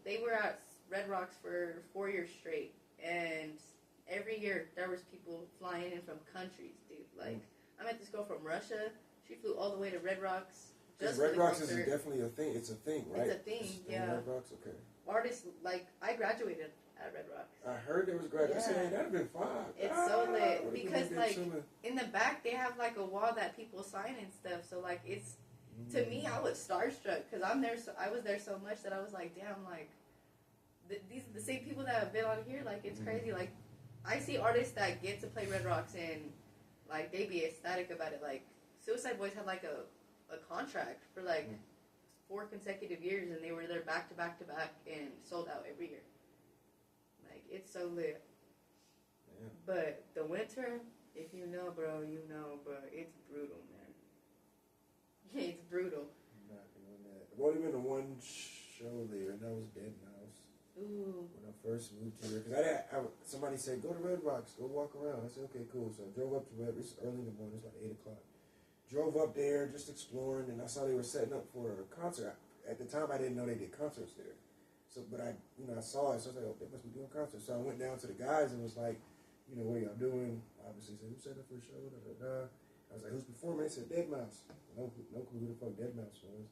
They were at Red Rocks for 4 years straight, and every year there was people flying in from countries, dude. Like I met this girl from Russia. She flew all the way to Red Rocks. Just Red Rocks is definitely a thing. It's a thing, right? It's a thing, yeah. Red Rocks, okay. Artists, like, I graduated at Red Rocks. I heard there was graduation. Yeah. Hey, that'd have been fun. It's so lit because, like, in the back they have like a wall that people sign and stuff. So like, it's to me, I was starstruck because I'm there. So I was there so much that I was like, damn, like these are the same people that have been on here. Like, it's crazy. Like, I see artists that get to play Red Rocks and like they be ecstatic about it. Like, Suicide Boys had like a contract for like 4 consecutive years, and they were there back to back to back and sold out every year. Like, it's so lit. Yeah. But the winter, if you know, bro, you know, bro, it's brutal, man. It's brutal. I'm not doing that. I've only been to one show there, and that was Dead Mouse. Ooh. When I first moved here, because somebody said, go to Red Rocks, go walk around. I said, okay, cool. So I drove up to it's early in the morning, it's like 8 o'clock. Drove up there, just exploring, and I saw they were setting up for a concert. At the time, I didn't know they did concerts there. So, but I saw it, so I was like, oh, they must be doing concerts. So I went down to the guys and was like, what are y'all doing? Obviously, said, who's setting up for a show? Da, da, da. I was like, who's performing? They said, Dead Mouse. No clue who the fuck Dead Mouse was.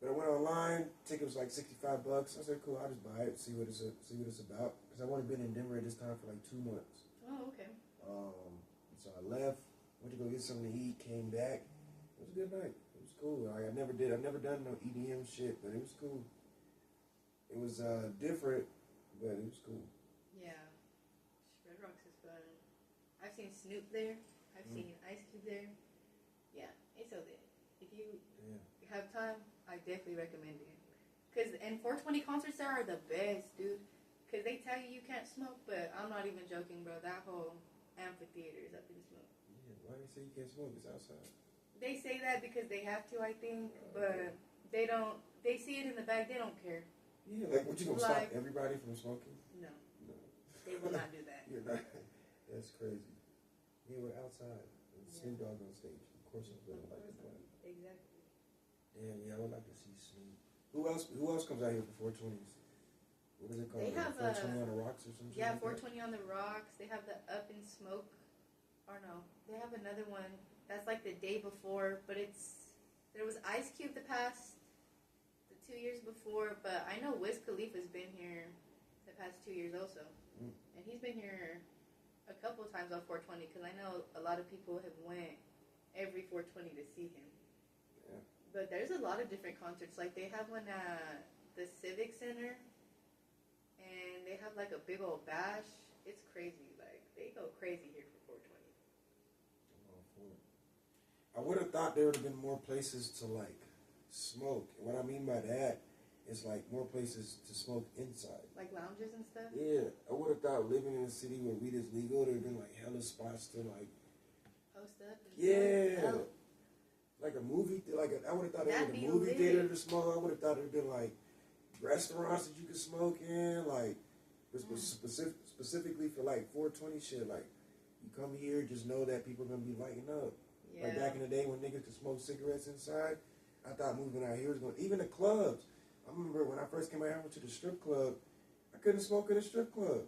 But I went online, ticket was like $65. I said, cool, I'll just buy it, see what it's about. Because I've only been in Denver at this time for like 2 months. Oh, okay. So I left. Went to go get something to eat, came back. It was a good night. It was cool. I've never done no EDM shit, but it was cool. It was different, but it was cool. Yeah. Red Rocks is fun. I've seen Snoop there. I've seen Ice Cube there. Yeah, it's so good. If you have time, I definitely recommend it. And 420 concerts there are the best, dude. Because they tell you can't smoke, but I'm not even joking, bro. That whole amphitheater is up in smoke. Why do they say you can't smoke? It's outside. They say that because they have to, I think, but they don't. They see it in the back. They don't care. Yeah, like what, you gonna stop everybody from smoking? No, they will not do that. You're not. That's crazy. Yeah, we're outside. Snoop Dogg on stage. Of course, I'm gonna like to play. Exactly. Damn, yeah, I would like to see Snoop. Who else comes out here for 420s? What is it called? They have 420 on the Rocks or something. Yeah, 420 on the Rocks. They have the Up in Smoke. Or no, they have another one that's like the day before, but there was Ice Cube the 2 years before, but I know Wiz Khalifa's been here the past 2 years also, and he's been here a couple of times on 420 because I know a lot of people have went every 420 to see him. Yeah. But there's a lot of different concerts. Like they have one at the Civic Center, and they have like a big old bash. It's crazy. Like they go crazy here for 420. I would have thought there would have been more places to like smoke. And what I mean by that is like more places to smoke inside. Like lounges and stuff? Yeah. I would have thought living in a city where weed is legal, there would have been like hella spots to like post up and stuff. Like a movie I would have thought there was a movie theater to smoke. I would have thought there would have been like restaurants that you could smoke in, like specifically for like 420 shit. Like you come here, just know that people are gonna be lighting up. Yeah. Like back in the day when niggas could smoke cigarettes inside, I thought moving out here was going. Even the clubs. I remember when I first came out here, I went to the strip club. I couldn't smoke in the strip club.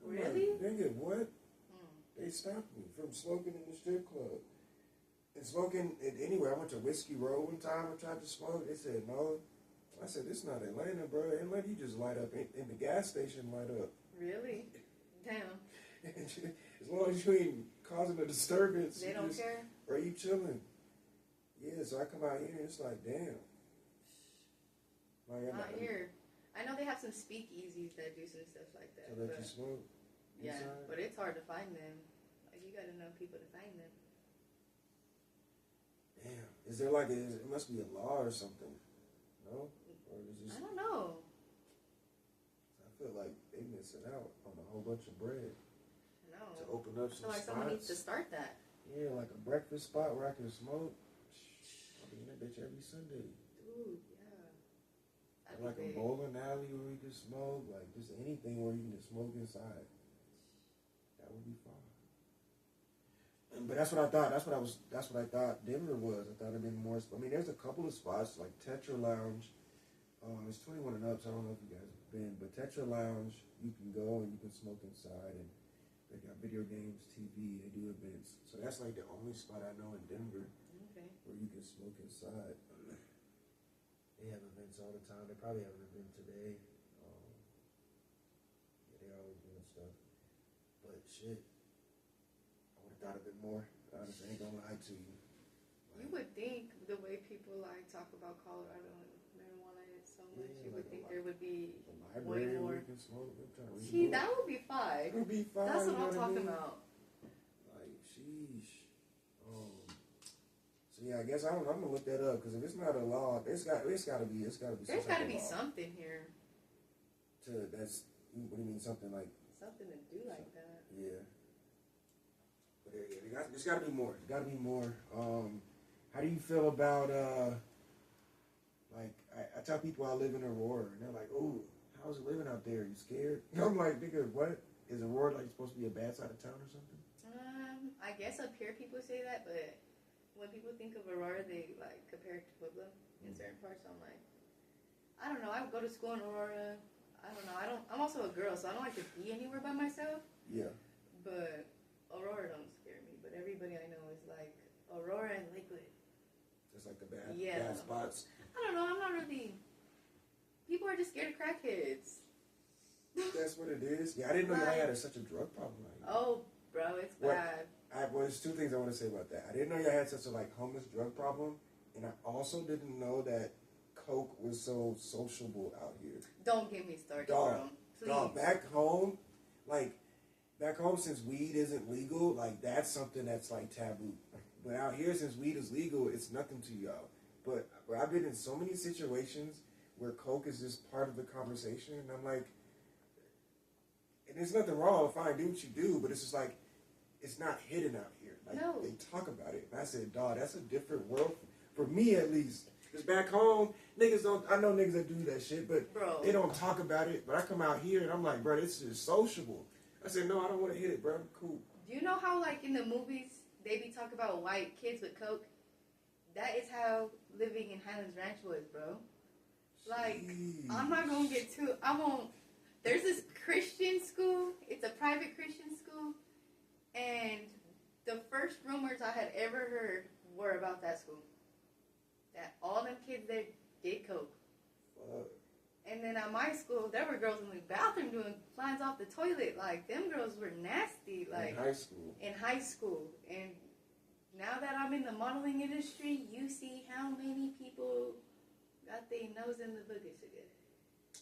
Really? Like, nigga, what? They stopped me from smoking in the strip club. And smoking anywhere. I went to Whiskey Row one time. I tried to smoke. They said no. I said, this not Atlanta, bro. Atlanta, you just light up in the gas station, light up. Really? Damn. As long as you ain't causing a disturbance, they don't care. Or you chilling? Yeah, so I come out here and it's like, damn. Like, not here. I know they have some speakeasies that do some stuff like that. So that you smoke. Yeah, but it's hard to find them. Like you got to know people to find them. Damn. Is there like it must be a law or something? No? Or is this, I don't know. I feel like they missing out on a whole bunch of bread. No. To open up some spots. Someone needs to start that. Yeah, like a breakfast spot where I can smoke. I'll be in that bitch every Sunday. Dude, yeah. Like a bowling alley where we can smoke. Like just anything where you can just smoke inside. That would be fun. But that's what I thought. That's what I thought Denver was. I thought it'd been more. I mean, there's a couple of spots like Tetra Lounge. It's 21 and up, so I don't know if you guys have been, but Tetra Lounge, you can go and you can smoke inside, and they got video games, TV, they do events. So that's like the only spot I know in Denver where you can smoke inside. They have events all the time. They probably have an event today. Yeah, they always doing stuff. But shit, I would have thought of it more. Honestly, I ain't gonna lie to you. You would think the way people like talk about Colorado and marijuana is so much, you would think there would be way more. We can smoke. See, that would be fine. It would be fine. That's what I'm talking about. Like, sheesh. So yeah, I guess I'm gonna look that up because if it's not a law, it's gotta be. There's gotta be something here. What do you mean something like? Something to do like that. Yeah. But there's gotta be more. There's gotta be more. How do you feel about like I tell people I live in Aurora and they're like, oh, how's it living out there? You scared? I'm like, nigga, what? Is Aurora like supposed to be a bad side of town or something? I guess up here people say that, but when people think of Aurora, they like compare it to Pueblo in certain parts. So I'm like, I don't know. I would go to school in Aurora. I don't know. I'm also a girl, so I don't like to be anywhere by myself. Yeah. But Aurora don't scare me. But everybody I know is like Aurora and Lakewood. It's like the bad spots. I don't know. I'm not really. People are just scared of crackheads. That's what it is. Yeah, I didn't know y'all had such a drug problem. Oh, bro, it's bad. There's two things I want to say about that. I didn't know y'all had such a homeless drug problem, and I also didn't know that coke was so sociable out here. Don't get me started, bro. Please. Dog, back home, since weed isn't legal, that's something that's taboo. But out here, since weed is legal, it's nothing to y'all. But I've been in so many situations where coke is just part of the conversation, and I'm like, and there's nothing wrong, fine, do what you do, but it's just it's not hidden out here. No. They talk about it. And I said, dog, that's a different world, for me at least. Because back home, I know niggas that do that shit, but they don't talk about it. But I come out here and I'm like, bro, this is sociable. I said, no, I don't want to hit it, bro. I'm cool. Do you know how, in the movies, they be talking about white kids with coke? That is how living in Highlands Ranch was, bro. Jeez. I'm not going to get too... There's this Christian school. It's a private Christian school. And the first rumors I had ever heard were about that school. That all them kids there did coke. And then at my school, there were girls in the bathroom doing lines off the toilet. Them girls were nasty. In high school. And now that I'm in the modeling industry, you see how many people got their nose in the booger together.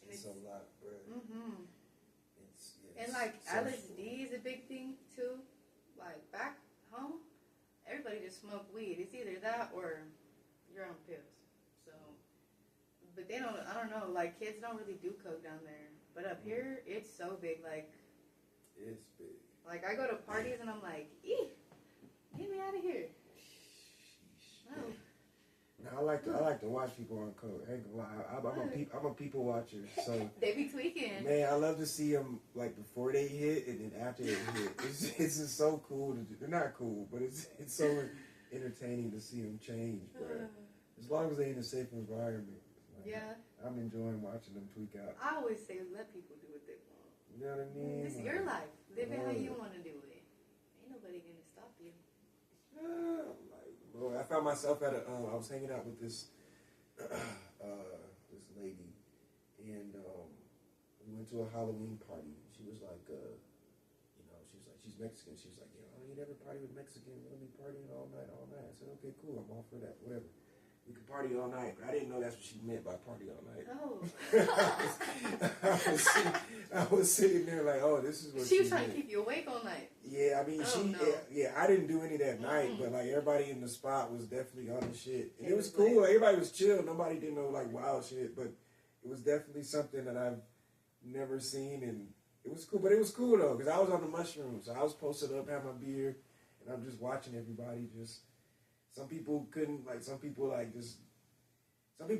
It's a lot, bro. Mm-hmm. And LSD is a big thing too. Back home, everybody just smoke weed. It's either that or you're on pills. So, but they don't. I don't know. Kids don't really do coke down there. But up here, it's so big. It's big. I go to parties and I'm like, get me out of here. No. Now, I like to watch people on coke. I ain't gonna lie. I'm a people watcher. So they be tweaking. Man, I love to see them before they hit and then after they hit. It's just so cool to do. They're not cool, but it's so entertaining to see them change, bro. As long as they're in a safe environment. I'm enjoying watching them tweak out. I always say let people do what they want. You know what I mean? This is your life. Live it how you want to do it. Ain't nobody gonna stop you. Bro, I found myself at I was hanging out with this this lady, and we went to a Halloween party. She was she's Mexican. She was like, you never party with Mexican. We'll be partying all night. I said, okay, cool. I'm all for that. Whatever. We could party all night, but I didn't know that's what she meant by party all night. Oh. I was sitting there this is what she was trying to keep you awake all night. Yeah, I mean, I didn't do any that night, but everybody in the spot was definitely on the shit. And it was cool. Everybody was chill. Nobody did no wild shit, but it was definitely something that I've never seen, and it was cool. But it was cool though, because I was on the mushrooms. So I was posted up, had my beer, and I'm just watching everybody just. Some people couldn't, some people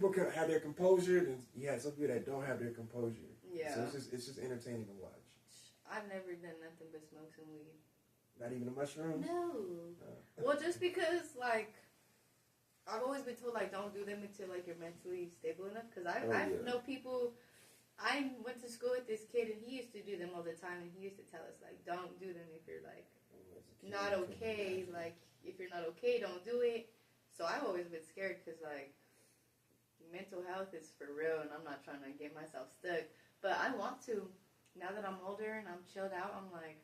could have their composure, and you had some people that don't have their composure. Yeah. So it's just entertaining to watch. I've never done nothing but smoke some weed. Not even a mushroom? No. Well, just because, I've always been told, like, don't do them until, like, you're mentally stable enough. Because I know people... I went to school with this kid, and he used to do them all the time, and he used to tell us, like, don't do them if you're, like, not okay. Like, if you're not okay, don't do it. So I've always been scared because, like, mental health is for real, and I'm not trying to get myself stuck. But I want to. Now that I'm older and I'm chilled out, I'm like,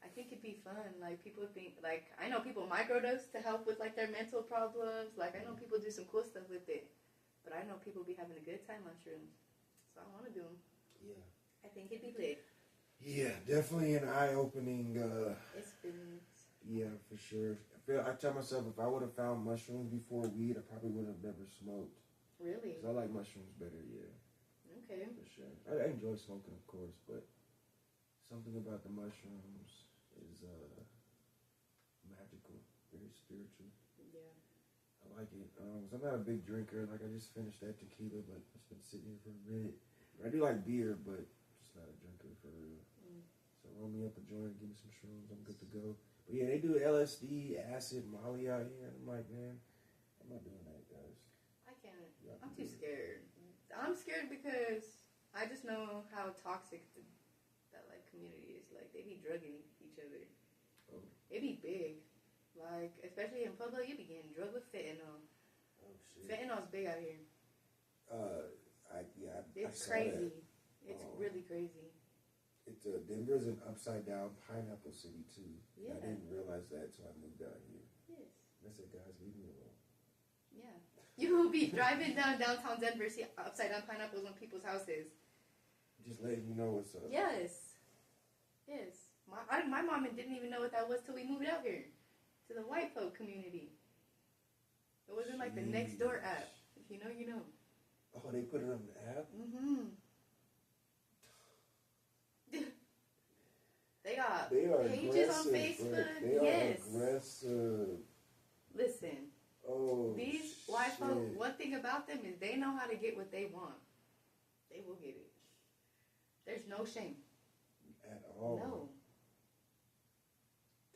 I think it'd be fun. Like, people think, like, I know people microdose to help with, like, their mental problems. Like, I know people do some cool stuff with it. But I know people be having a good time on shrooms. So I want to do them. Yeah. I think it'd be lit. Yeah, definitely an eye-opening experience. Yeah, for sure. I tell myself if I would have found mushrooms before weed, I probably would have never smoked. Really? Because I like mushrooms better, yeah. Okay. For sure. I enjoy smoking, of course, but something about the mushrooms is magical, very spiritual. Yeah. I like it. I'm not a big drinker. Like, I just finished that tequila, but it's been sitting here for a minute. I do like beer, but just not a drinker for real. So roll me up a joint, give me some shrooms, I'm good to go. But yeah, they do LSD, acid, Molly out here, and I'm like, man, I'm not doing that, guys. I can't. I'm too scared. I'm scared because I just know how toxic that like community is. Like, they be drugging each other. Oh. It be big. Like, especially in Pueblo, you be getting drugged with fentanyl. Oh, shit. Fentanyl's big out here. It's crazy. It's really crazy. Denver's an upside-down pineapple city, too. Yeah. I didn't realize that until I moved down here. Yes. I said, guys, leave me alone. Yeah. You will be driving down downtown Denver, see upside-down pineapples on people's houses. Just letting you know what's up. Yes. Yes. My mom didn't even know what that was till we moved out here to the white folk community. It wasn't like the Nextdoor app. If you know, you know. Oh, they put it on the app? Mm-hmm. They got pages on Facebook. They are aggressive. Listen. Oh, these white folk, one thing about them is they know how to get what they want. They will get it. There's no shame. At all. No.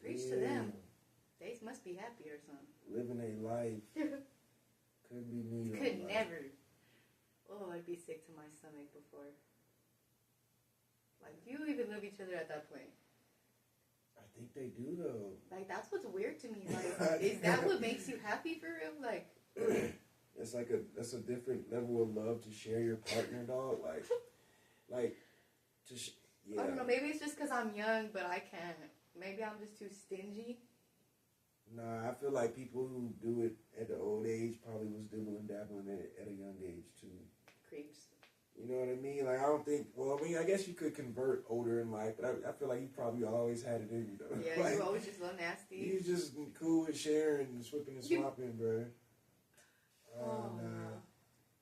Preach to them. They must be happy or something. Living a life. Couldn't be me. Could never. Oh, I'd be sick to my stomach before. Like, you even love each other at that point. I think they do, though. Like, that's what's weird to me. Like, is that what makes you happy for real? Like, that's a different level of love to share your partner, dog. Yeah. I don't know. Maybe it's just because I'm young, but I can't. Maybe I'm just too stingy. Nah, I feel like people who do it at the old age probably was dibbling dabbling at a young age, too. Creeps. You know what I mean? Like, I don't think... Well, I mean, I guess you could convert older in life, but I feel like you probably always had it in you, though. Yeah, like, you always just a little nasty. You just cool with sharing and swapping and swapping, bro. Nah.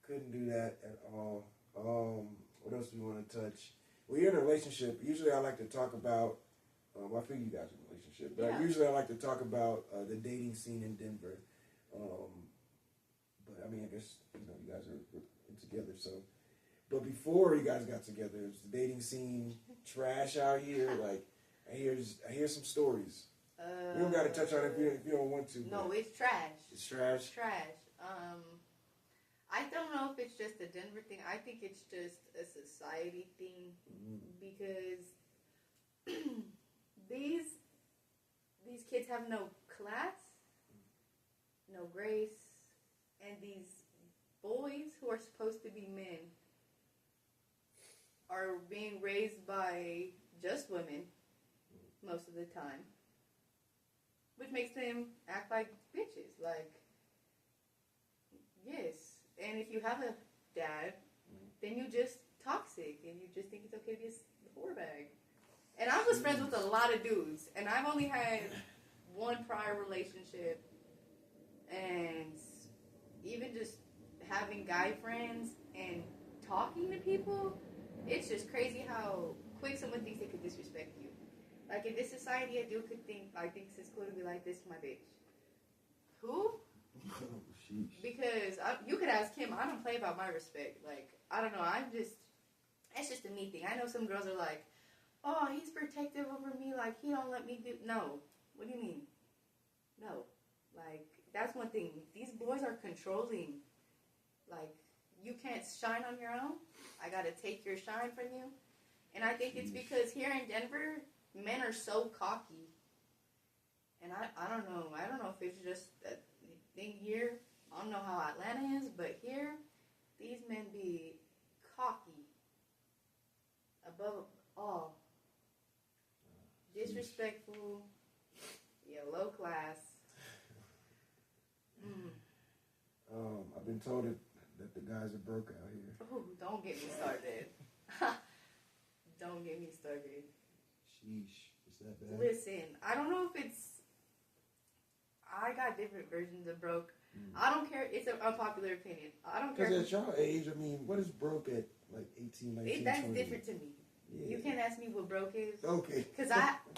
Couldn't do that at all. What else do you want to touch? Well, you're in a relationship. Usually I like to talk about... I figure you guys are in a relationship, but usually I like to talk about the dating scene in Denver. But, I mean, I guess, you guys are together, so... But before you guys got together, it was the dating scene trash out here. Like, I hear some stories. You don't got to touch on it if you don't want to. No, it's trash. It's trash? It's trash. I don't know if it's just a Denver thing. I think it's just a society thing. Because these kids have no class, no grace, and these boys who are supposed to be men are being raised by just women most of the time, which makes them act like bitches. Like, yes, and if you have a dad, then you just toxic and you just think it's okay to be a whore bag. And I was friends with a lot of dudes, and I've only had one prior relationship, and even just having guy friends and talking to people, it's just crazy how quick someone thinks they could disrespect you. Like, in this society, a dude could think, I think it's cool to be like, this is my bitch. Who? Because you could ask him, I don't play about my respect. Like, I don't know, that's just a me thing. I know some girls are like, oh, he's protective over me, like, he don't let me do, no. What do you mean? No. Like, that's one thing. These boys are controlling. Like, you can't shine on your own. I gotta take your shine from you. And I think it's because here in Denver, men are so cocky. And I don't know. I don't know if it's just a thing here. I don't know how Atlanta is, but here, these men be cocky. Above all. Disrespectful. Yeah, low class. I've been told that the guys are broke out here. Oh, don't get me started. Don't get me started. Sheesh. Is that bad? Listen, I don't know if it's... I got different versions of broke. I don't care. It's an unpopular opinion. I don't care. Because at your age, I mean, what is broke at like 18, 19, that's 20? different to me. Yeah. You can't ask me what broke is. Okay. Because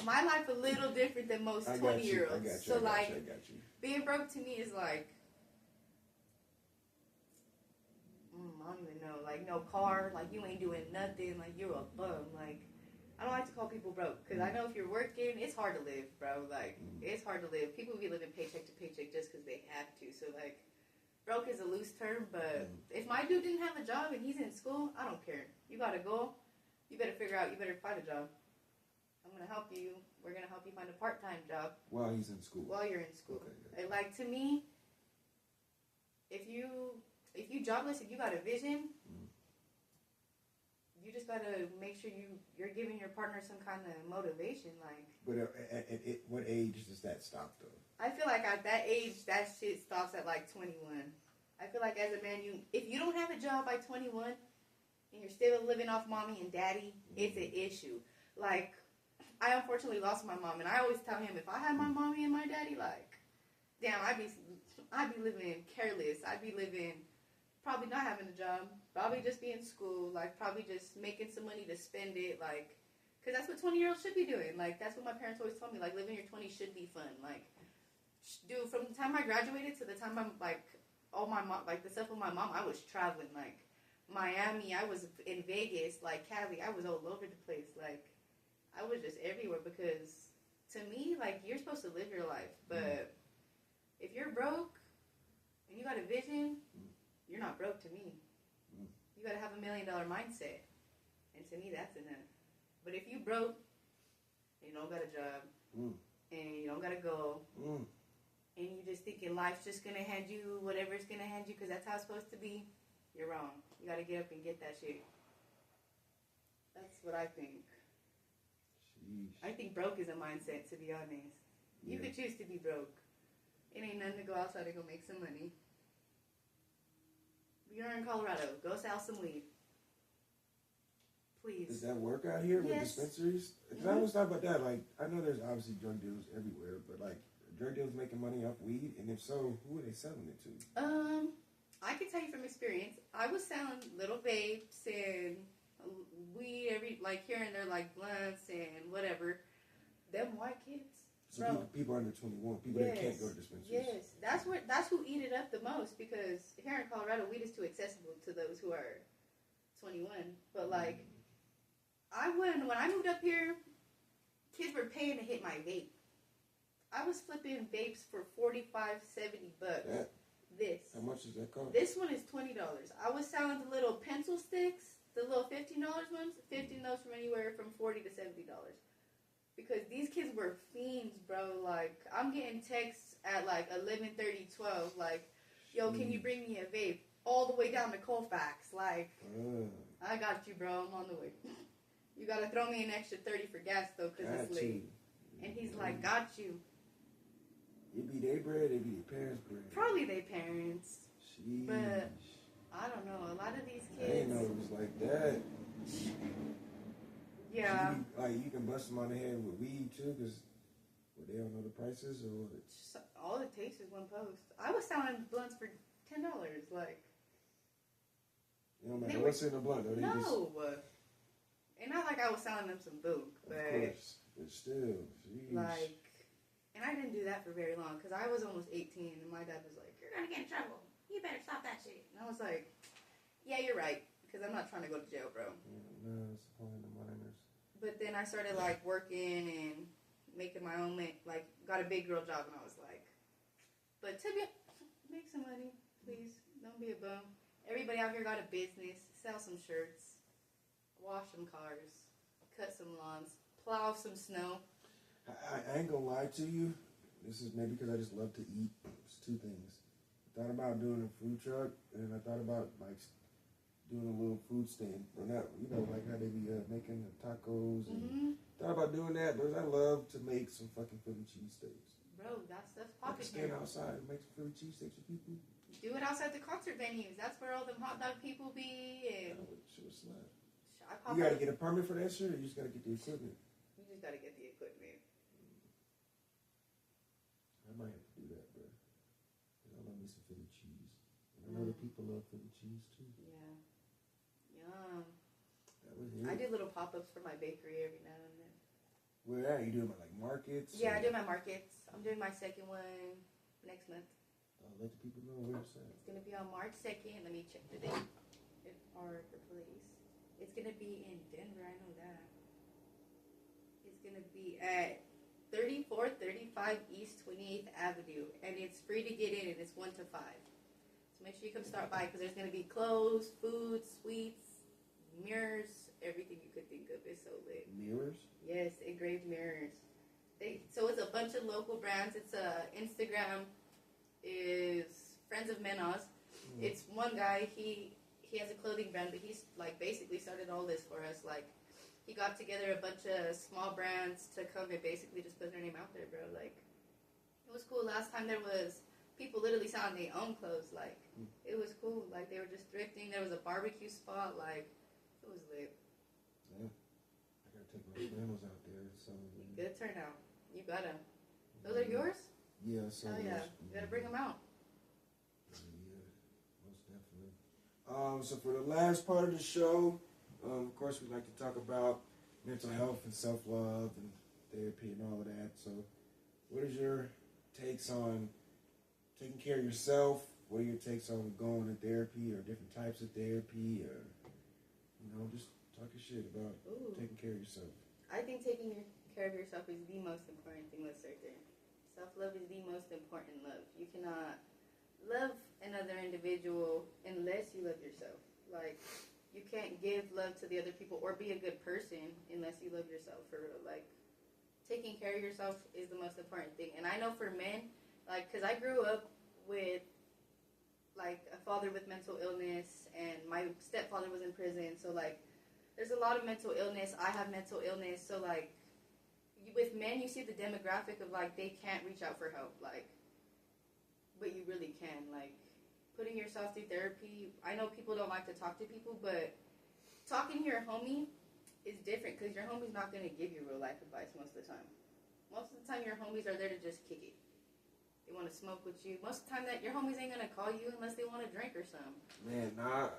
my life a little different than most 20-year-olds. I got you. So, I got you. Being broke to me is like... I don't even know. Like, no car. Like, you ain't doing nothing. Like, you're a bum. Like, I don't like to call people broke. Because I know if you're working, it's hard to live, bro. Like, it's hard to live. People be living paycheck to paycheck just because they have to. So, like, broke is a loose term. But if my dude didn't have a job and he's in school, I don't care. You got to go. You better figure out. You better find a job. I'm going to help you. We're going to help you find a part-time job. While he's in school. While you're in school. Okay, and, like, to me, if you jobless and you got a vision, you just gotta make sure you're giving your partner some kind of motivation. Like, but at what age does that stop though? I feel like at that age, that shit stops at like 21. I feel like as a man, if you don't have a job by 21 and you're still living off mommy and daddy, it's an issue. Like, I unfortunately lost my mom, and I always tell him if I had my mommy and my daddy, like, damn, I'd be living careless. I'd be living. Probably not having a job, probably just be in school, like, probably just making some money to spend it, like, because that's what 20-year-olds should be doing. Like, that's what my parents always told me, like, living your 20s should be fun. Like, dude, from the time I graduated to the time I'm, like, all my mom, like, the stuff with my mom, I was traveling, like, Miami, I was in Vegas, like, Cali, I was all over the place, like, I was just everywhere, because, to me, like, you're supposed to live your life, but if you're broke, and you got a vision, you're not broke to me. You gotta have $1 million mindset. And to me, that's enough. But if you broke, and you don't got a job, and you don't got a goal, and you just thinking life's just gonna hand you whatever it's gonna hand you because that's how it's supposed to be, you're wrong. You gotta get up and get that shit. That's what I think. Sheesh. I think broke is a mindset, to be honest. You could choose to be broke. It ain't nothing to go outside and go make some money. You're in Colorado. Go sell some weed. Please. Does that work out here with dispensaries? Because I always thought about that. Like, I know there's obviously drug deals everywhere, but, like, drug dealers making money off weed? And if so, who are they selling it to? I can tell you from experience. I was selling little vapes and weed here and there, like blunts and whatever. Them white kids. So people under 21, people that can't go to dispensaries. Yes, that's who eat it up the most, because here in Colorado, weed is too accessible to those who are 21. But like, when I moved up here, kids were paying to hit my vape. I was flipping vapes for $45, $70. How much does that cost? This one is $20. I was selling the little pencil sticks, the little $15 ones. 15 those from anywhere from $40 to $70. Because these kids were fiends, bro. Like, I'm getting texts at, like, 11:30, 12. Like, yo, can you bring me a vape? All the way down to Colfax. Like, I got you, bro. I'm on the way. You got to throw me an extra 30 for gas, though, because it's late. And he's like, got you. It be their bread, it be their parents' bread. Probably their parents. Sheesh. But, I don't know. A lot of these kids. I didn't know it was like that. Yeah. You can bust them on the head with weed too, because they don't know the prices, or what? All it takes is one post. I was selling blunts for $10. Like, it don't matter what's in the blunt, though. No. And not like I was selling them some book, but of course, but still, geez. Like, and I didn't do that for very long because I was almost 18, and my dad was like, "You're gonna get in trouble. You better stop that shit." And I was like, "Yeah, you're right," because I'm not trying to go to jail, bro. Yeah, no, it's only the minors. But then I started like working and making my own, like got a big girl job, and I was like, But make some money, please. Don't be a bum. Everybody out here got a business. Sell some shirts. Wash some cars. Cut some lawns. Plow some snow. I ain't gonna lie to you. This is maybe because I just love to eat. It's two things. I thought about doing a food truck, and I thought about like doing a little food stand. Or not, like how they be making the tacos. And thought about doing that, but I love to make some fucking Philly cheesesteaks. Bro, that's I pocket. can stand outside and make some Philly cheesesteaks for people. Do it outside the concert venues. That's where all them hot dog people be. And shit was slap. You gotta get a permit for that shit, or you just gotta get the equipment? You just gotta get the equipment. I might have to do that, bro. I love me some Philly cheese. And I know that people love Philly cheese too. Yeah. Yum. That was it. I do little pop-ups for my bakery every now and then. Where at? You doing my like markets? Yeah, I do my markets. I'm doing my second one next month. I'll let the people know where it's at. It's gonna be on March 2nd. Let me check the date. Or the place. It's gonna be in Denver. I know that. It's gonna be at 3435 East 28th Avenue, and it's free to get in, and it's 1 to 5. So make sure you come start by, because there's gonna be clothes, food, sweets, mirrors, everything you could think of. It's so lit. Mirrors? Yes, engraved mirrors. So it's a bunch of local brands. It's Instagram is Friends of Menos. It's one guy. He has a clothing brand, but he's like basically started all this for us. Like he got together a bunch of small brands to come and basically just put their name out there, bro. Like it was cool. Last time there was people literally selling their own clothes. Like it was cool. Like they were just thrifting. There was a barbecue spot. Like it was lit. Yeah, I gotta take my flannels out there. Good turnout. You gotta. Those are yours? Yeah. So oh yeah. You gotta bring them out. Yeah, most definitely. So for the last part of the show, of course, we like to talk about mental health and self-love and therapy and all of that. So, what is your takes on taking care of yourself? What are your takes on going to therapy or different types of therapy, or just talking shit about taking care of yourself? I think taking care of yourself is the most important thing. Let's start there. Self-love is the most important love. You cannot love another individual unless you love yourself. Like, you can't give love to the other people or be a good person unless you love yourself, for real. Like, taking care of yourself is the most important thing. And I know for men, like, because I grew up with, like, a father with mental illness, and my stepfather was in prison, so, like, there's a lot of mental illness. I have mental illness, so, like, with men, you see the demographic of, like, they can't reach out for help, like, but you really can. Like, putting yourself through therapy, I know people don't like to talk to people, but talking to your homie is different, because your homie's not going to give you real life advice most of the time. Most of the time, your homies are there to just kick it. They want to smoke with you. Most of the time, that your homies ain't going to call you unless they want to drink or something. Man, nah.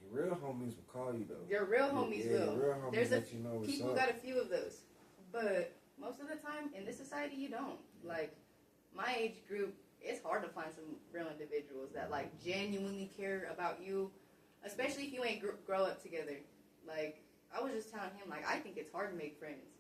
Your real homies will call you, though. Your real homies will. Your real homies There's let you know what's people up. got a few of those. But most of the time, in this society, you don't. Like, my age group, it's hard to find some real individuals that, like, genuinely care about you, especially if you ain't grow up together. Like, I was just telling him, like, I think it's hard to make friends.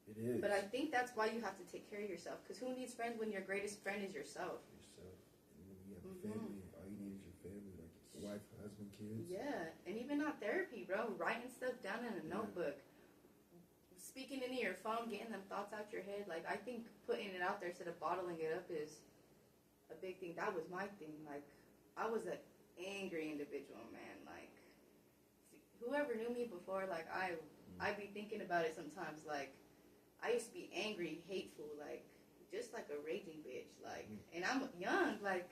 It is. But I think that's why you have to take care of yourself, because who needs friends when your greatest friend is yourself? Yourself. And when you have a family, all you need is your family, like your wife, husband, kids. Yeah, and even not therapy, bro. Writing stuff down in a notebook. Speaking into your phone, getting them thoughts out your head. Like, I think putting it out there instead of bottling it up is a big thing. That was my thing. Like, I was an angry individual, man. Like, whoever knew me before, like, I'd be thinking about it sometimes. Like, I used to be angry, hateful, like, just like a raging bitch. Like, and I'm young, like,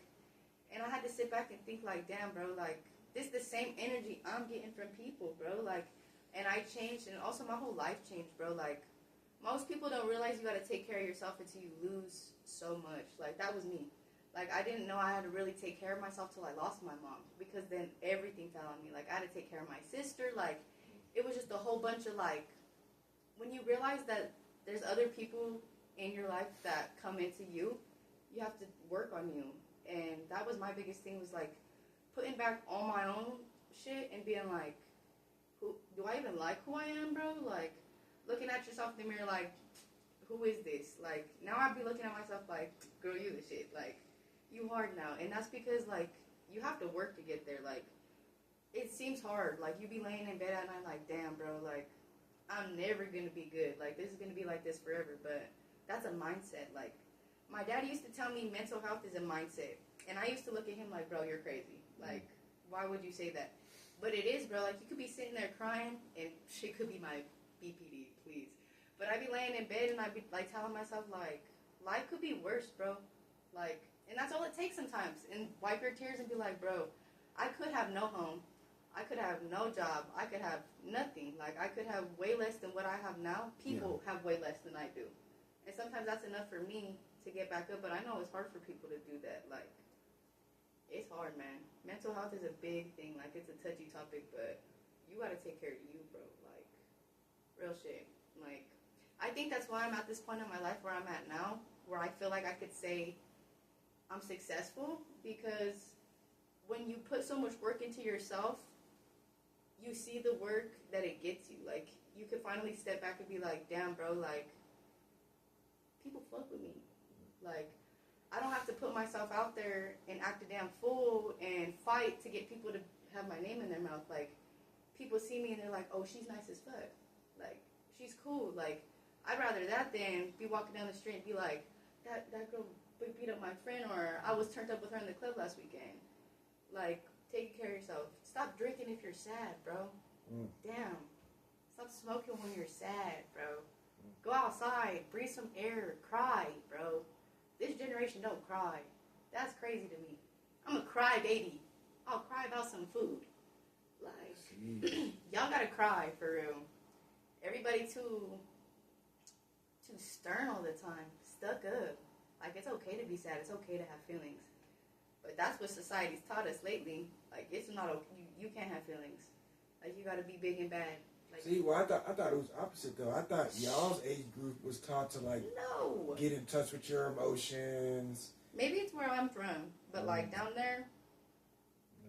and I had to sit back and think, like, damn, bro, like, this the same energy I'm getting from people, bro. Like, and I changed, and also my whole life changed, bro. Like, most people don't realize you gotta take care of yourself until you lose so much. Like, that was me. Like, I didn't know I had to really take care of myself till I lost my mom, because then everything fell on me. Like, I had to take care of my sister. Like, it was just a whole bunch of, like, when you realize that there's other people in your life that come into you, you have to work on you. And that was my biggest thing, was, like, putting back all my own shit and being like, do I even like who I am, bro? Like, looking at yourself in the mirror, like, who is this? Like, now I'd be looking at myself like, girl, you the shit. Like, you hard now, and that's because like you have to work to get there. Like it seems hard. Like you be laying in bed at night, like damn, bro, like I'm never gonna be good. Like this is gonna be like this forever. But that's a mindset. Like my dad used to tell me mental health is a mindset, and I used to look at him like, bro, you're crazy. Like why would you say that? But it is, bro. Like you could be sitting there crying, and shit could be my BPD, please. But I'd be laying in bed and I'd be like telling myself like, life could be worse, bro. Like, and that's all it takes sometimes. And wipe your tears and be like, bro, I could have no home. I could have no job. I could have nothing. Like, I could have way less than what I have now. People have way less than I do. And sometimes that's enough for me to get back up. But I know it's hard for people to do that. Like, it's hard, man. Mental health is a big thing. Like, it's a touchy topic, but you got to take care of you, bro. Like, real shit. Like, I think that's why I'm at this point in my life where I'm at now, where I feel like I could say I'm successful, because when you put so much work into yourself, you see the work that it gets you. Like, you could finally step back and be like, damn, bro, like, people fuck with me. Like, I don't have to put myself out there and act a damn fool and fight to get people to have my name in their mouth. Like, people see me and they're like, oh, she's nice as fuck. Like, she's cool. Like, I'd rather that than be walking down the street and be like, that girl beat up my friend, or I was turned up with her in the club last weekend. Like, take care of yourself. Stop drinking if you're sad, bro. Damn. Stop smoking when you're sad, bro. Go outside, breathe some air, cry, bro. This generation don't cry. That's crazy to me. I'm a cry baby. I'll cry about some food. Like, y'all gotta cry, for real. Everybody too stern all the time. Stuck up. Like, it's okay to be sad. It's okay to have feelings. But that's what society's taught us lately. Like, it's not okay. You can't have feelings. Like, you gotta be big and bad. Like, see, well, I thought it was opposite, though. I thought y'all's age group was taught to, like, get in touch with your emotions. Maybe it's where I'm from. But, like, down there,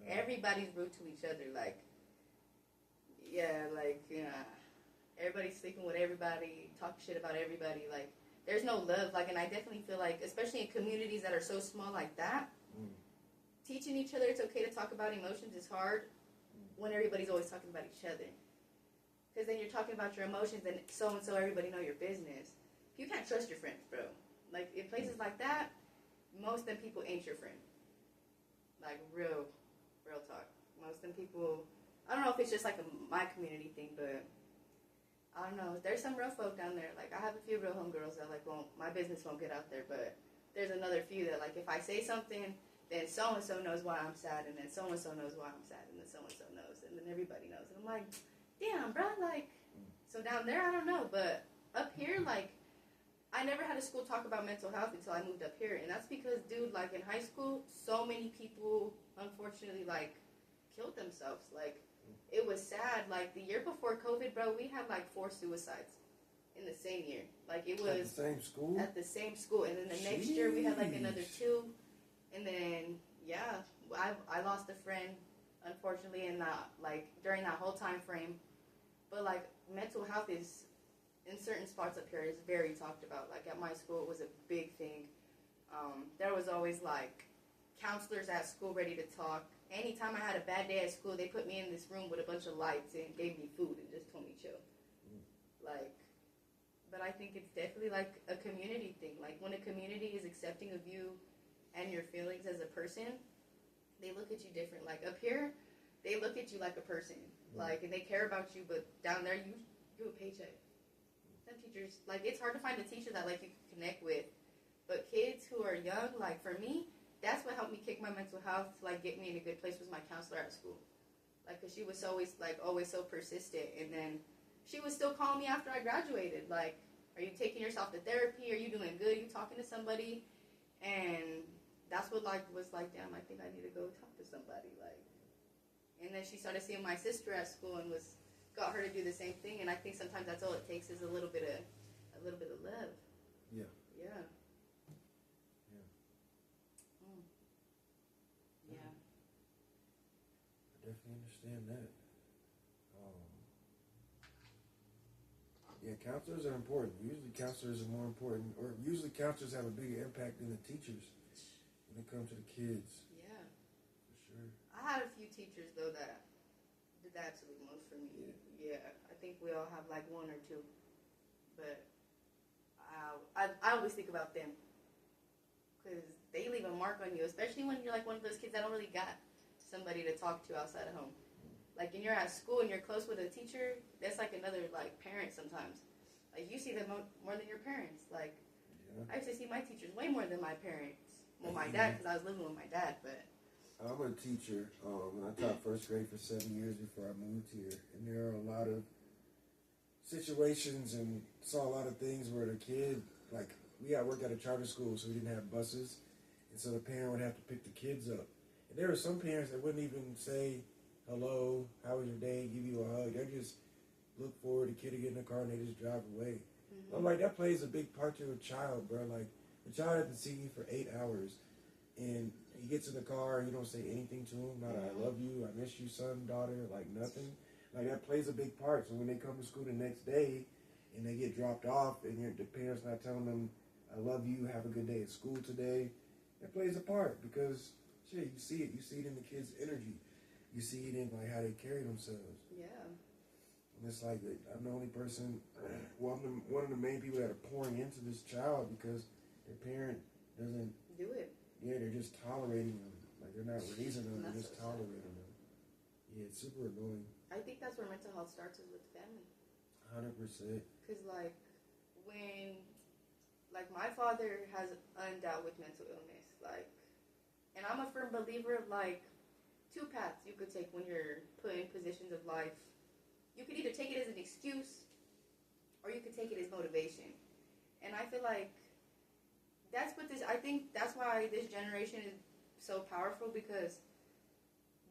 everybody's rude to each other. Like, everybody's sleeping with everybody, talking shit about everybody. Like, there's no love. Like, and I definitely feel like, especially in communities that are so small like that, teaching each other it's okay to talk about emotions is hard when everybody's always talking about each other. Because then you're talking about your emotions and so-and-so, everybody know your business. You can't trust your friends, bro. Like, in places like that, most of them people ain't your friend. Like, real talk. Most of them people, I don't know if it's just like my community thing, but I don't know. There's some real folk down there. Like, I have a few real homegirls that, like, my business won't get out there, but there's another few that, like, if I say something, then so-and-so knows why I'm sad, and then so-and-so knows why I'm sad, and then so-and-so knows, and then everybody knows. And I'm like, damn, bro, like, so down there, I don't know, but up here, like, I never had a school talk about mental health until I moved up here, and that's because, dude, like, in high school, so many people, unfortunately, like, killed themselves. Like, it was sad. Like, the year before COVID, bro, we had, like, 4 suicides in the same year. Like, it was... At the same school? At the same school, and then the next year, we had, like, another 2, and then, yeah, I lost a friend, unfortunately, in that, like, during that whole time frame. But, like, mental health is, in certain spots up here, is very talked about. Like, at my school, it was a big thing. There was always, like, counselors at school ready to talk. Anytime I had a bad day at school, they put me in this room with a bunch of lights and gave me food and just told me chill. Like, but I think it's definitely, like, a community thing. Like, when a community is accepting of you and your feelings as a person, they look at you different. Like, up here, they look at you like a person. Like, and they care about you, but down there, you do a paycheck. Some teachers, like, it's hard to find a teacher that, like, you can connect with. But kids who are young, like, for me, that's what helped me kick my mental health to, like, get me in a good place was my counselor at school. Like, because she was always so persistent. And then she would still call me after I graduated. Like, are you taking yourself to therapy? Are you doing good? Are you talking to somebody? And that's what, like, was like, damn, I think I need to go talk to somebody. Like, and then she started seeing my sister at school and got her to do the same thing. And I think sometimes that's all it takes is a little bit of love. Yeah. Yeah. Yeah. I definitely understand that. Yeah, counselors are important. Usually counselors are more important, or usually counselors have a bigger impact than the teachers. when it comes to the kids. Yeah. For sure. I had a few teachers, though, that did the absolute most for me. Yeah. I think we all have, like, one or two. But I always think about them. Because they leave a mark on you, especially when you're, like, one of those kids that don't really got somebody to talk to outside of home. Like, when you're at school and you're close with a teacher, that's, like, another, like, parent sometimes. Like, you see them more than your parents. Like, I used to see my teachers way more than my parents. Well, my dad, because I was living with my dad, but... I'm a teacher. I taught first grade for 7 years before I moved here. And there are a lot of situations and saw a lot of things where the kid, like, we got work at a charter school, so we didn't have buses. And so the parent would have to pick the kids up. And there were some parents that wouldn't even say, hello, how was your day, give you a hug. They just look forward, the kid to get in the car and they just drive away. I'm like, that plays a big part to a child, bro. Like, the child had to see you for 8 hours, and he gets in the car and you don't say anything to him, not I love you, I miss you, son, daughter, like nothing. Like, that plays a big part. So when they come to school the next day and they get dropped off and the parents not telling them, I love you, have a good day at school today, that plays a part because, shit, you see it. You see it in the kids' energy. You see it in, like, how they carry themselves. Yeah. And it's like, I'm the only person, well, I'm one of the main people that are pouring into this child because their parent doesn't do it. Yeah, they're just tolerating them. Like, they're not raising them, they're just tolerating them. Yeah, it's super annoying. I think that's where mental health starts, is with the family. 100%. Because, like, when, like, my father has undealt with mental illness, like, and I'm a firm believer of, like, two paths you could take when you're put in positions of life. You could either take it as an excuse, or you could take it as motivation. And I feel like I think that's why this generation is so powerful, because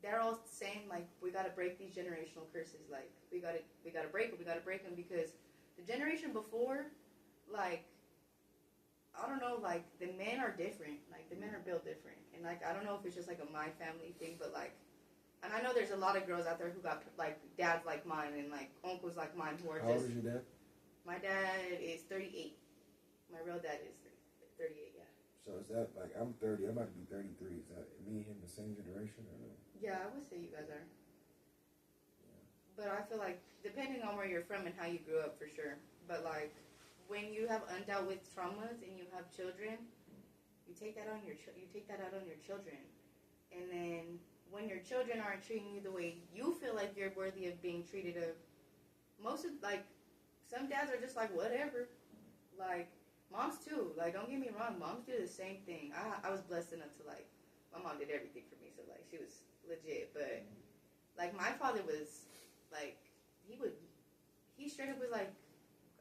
they're all saying, like, we gotta break these generational curses. Like, we gotta break them, because the generation before, like, I don't know, like, the men are different. Like, the men are built different. And, like, I don't know if it's just, like, a my family thing, but, like, and I know there's a lot of girls out there who got, like, dads like mine and, like, uncles like mine who are How old is your dad? My dad is 38. My real dad is 38, yeah. So is that, like, I'm 30, I'm about to be 33. Is that me and him the same generation or no? Yeah, I would say you guys are. Yeah. But I feel like, depending on where you're from and how you grew up, for sure. But, like, when you have undealt with traumas and you have children, you take that out on your children. And then when your children aren't treating you the way you feel like you're worthy of being treated, some dads are just like, whatever. Like, moms too. Like, don't get me wrong, moms do the same thing. I was blessed enough to, like, my mom did everything for me, so, like, she was legit. But, like, my father was, like, he straight up was like,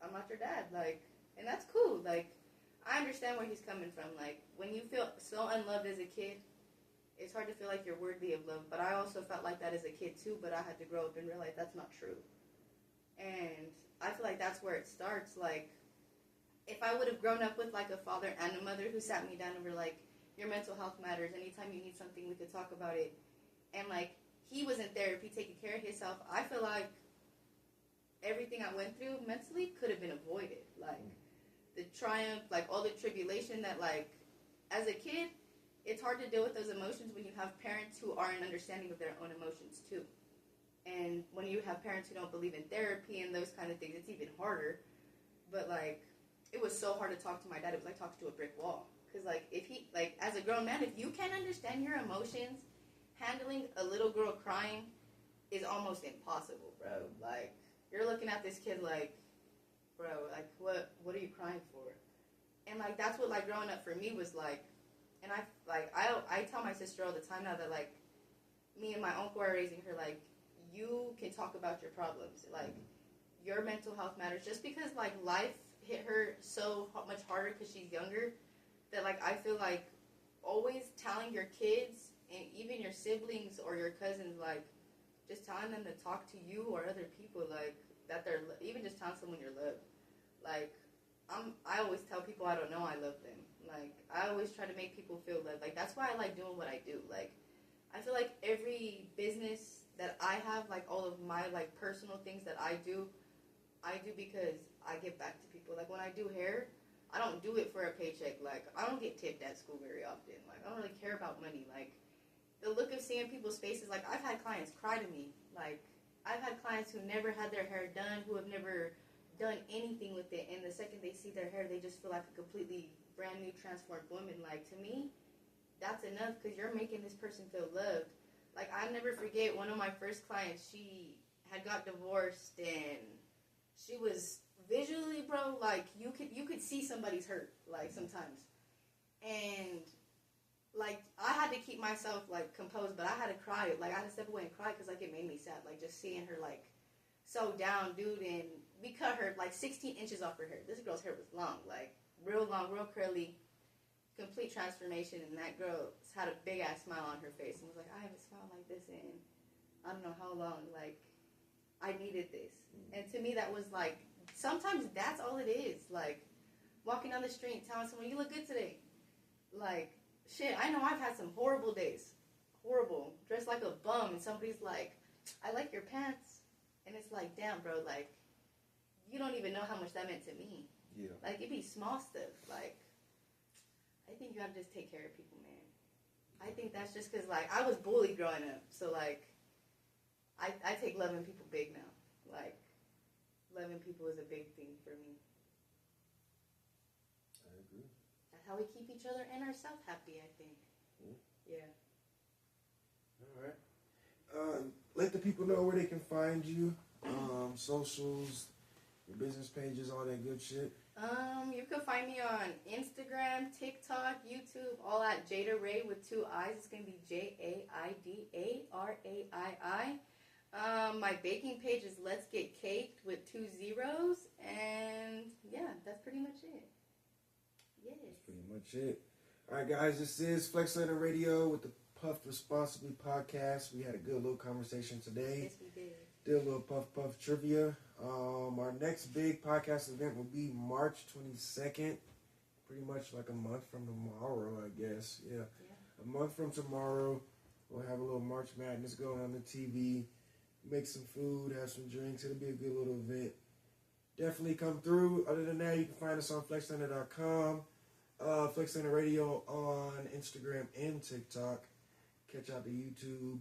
I'm not your dad. Like, and that's cool. Like, I understand where he's coming from. Like, when you feel so unloved as a kid, it's hard to feel like you're worthy of love. But I also felt like that as a kid too, but I had to grow up and realize that's not true. And I feel like that's where it starts. Like, if I would have grown up with, like, a father and a mother who sat me down and were like, your mental health matters, anytime you need something, we could talk about it. And, like, he was in therapy taking care of himself, I feel like everything I went through mentally could have been avoided. Like, the triumph, like, all the tribulation that, like, as a kid, it's hard to deal with those emotions when you have parents who aren't understanding of their own emotions, too. And when you have parents who don't believe in therapy and those kind of things, it's even harder. But, like, it was so hard to talk to my dad. It was like talking to a brick wall. Because, like, if he, like, as a grown man, if you can't understand your emotions, handling a little girl crying is almost impossible, bro. Like, you're looking at this kid like, bro, like, what are you crying for? And, like, that's what, like, growing up for me was like. And I tell my sister all the time now that, like, me and my uncle are raising her, like, you can talk about your problems. Like, your mental health matters. Just because, like, life hit her so much harder because she's younger, that, like, I feel like always telling your kids and even your siblings or your cousins, like, just telling them to talk to you or other people, like, that they're, even just telling someone you're loved. Like, I always tell people I don't know I love them. Like, I always try to make people feel loved. Like, that's why I like doing what I do. Like, I feel like every business that I have, like, all of my, like, personal things that I do because I give back to people. Like, when I do hair, I don't do it for a paycheck. Like, I don't get tipped at school very often. Like, I don't really care about money. Like, the look of seeing people's faces, like, I've had clients cry to me. Like, I've had clients who never had their hair done, who have never done anything with it, and the second they see their hair, they just feel like a completely brand new transformed woman. Like, to me, that's enough, because you're making this person feel loved. Like, I never forget one of my first clients. She had got divorced, and she was visually, bro, like, you could see somebody's hurt, like, sometimes. And, like, I had to keep myself, like, composed, but I had to cry. Like, I had to step away and cry, because, like, it made me sad. Like, just seeing her, like, so down, dude. And we cut her, like, 16 inches off her hair. This girl's hair was long, like, real long, real curly. Complete transformation. And that girl had a big-ass smile on her face and was like, I haven't smiled like this in I don't know how long. Like, I needed this. And to me, that was, like, sometimes that's all it is. Like, walking down the street telling someone, you look good today. Like, shit, I know I've had some horrible days. Horrible. Dressed like a bum, and somebody's like, I like your pants. And it's like, damn, bro, like, you don't even know how much that meant to me. Yeah. Like, it'd be small stuff. Like, I think you gotta just take care of people, man. I think that's just because, like, I was bullied growing up. So, like, I take loving people big now. Like, loving people is a big thing for me. I agree. That's how we keep each other and ourselves happy, I think. Yeah. All right. Let the people know where they can find you. Socials, your business pages, all that good shit. You can find me on Instagram, TikTok, YouTube, all at JaidaRaii with 2 I's. It's going to be JaidaRaii. My baking page is Let's Get Caked with 2 zeros. And yeah, that's pretty much it. Yes. That's pretty much it. All right, guys, this is Flex Center Radio with the Puff Responsibly podcast. We had a good little conversation today. Yes, we did. Did a little Puff trivia. Our next big podcast event will be March 22nd. Pretty much like a month from tomorrow, I guess. Yeah. A month from tomorrow, we'll have a little March Madness going on the TV. Make some food, have some drinks. It'll be a good little event. Definitely come through. Other than that, you can find us on FlexCenter.com. Flex Center Radio on Instagram and TikTok. Catch out the YouTube.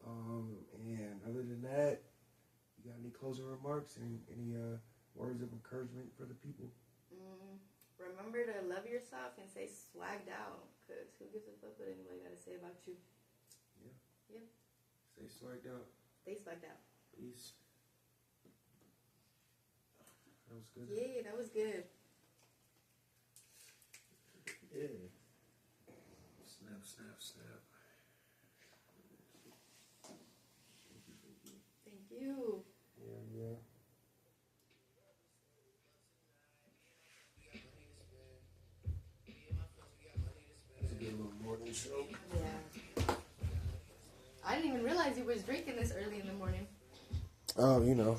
And other than that, you got any closing remarks and any words of encouragement for the people? Remember to love yourself and stay swagged out, because who gives a fuck what anybody got to say about you? Yeah. Yep. Stay swagged out. Stay swagged out. Peace. That was good. Yeah, that was good. Yeah. Snap, snap, snap. Thank you. Yeah. It's a good little morning show. Yeah. I didn't even realize you was drinking this early in the morning. Oh, you know.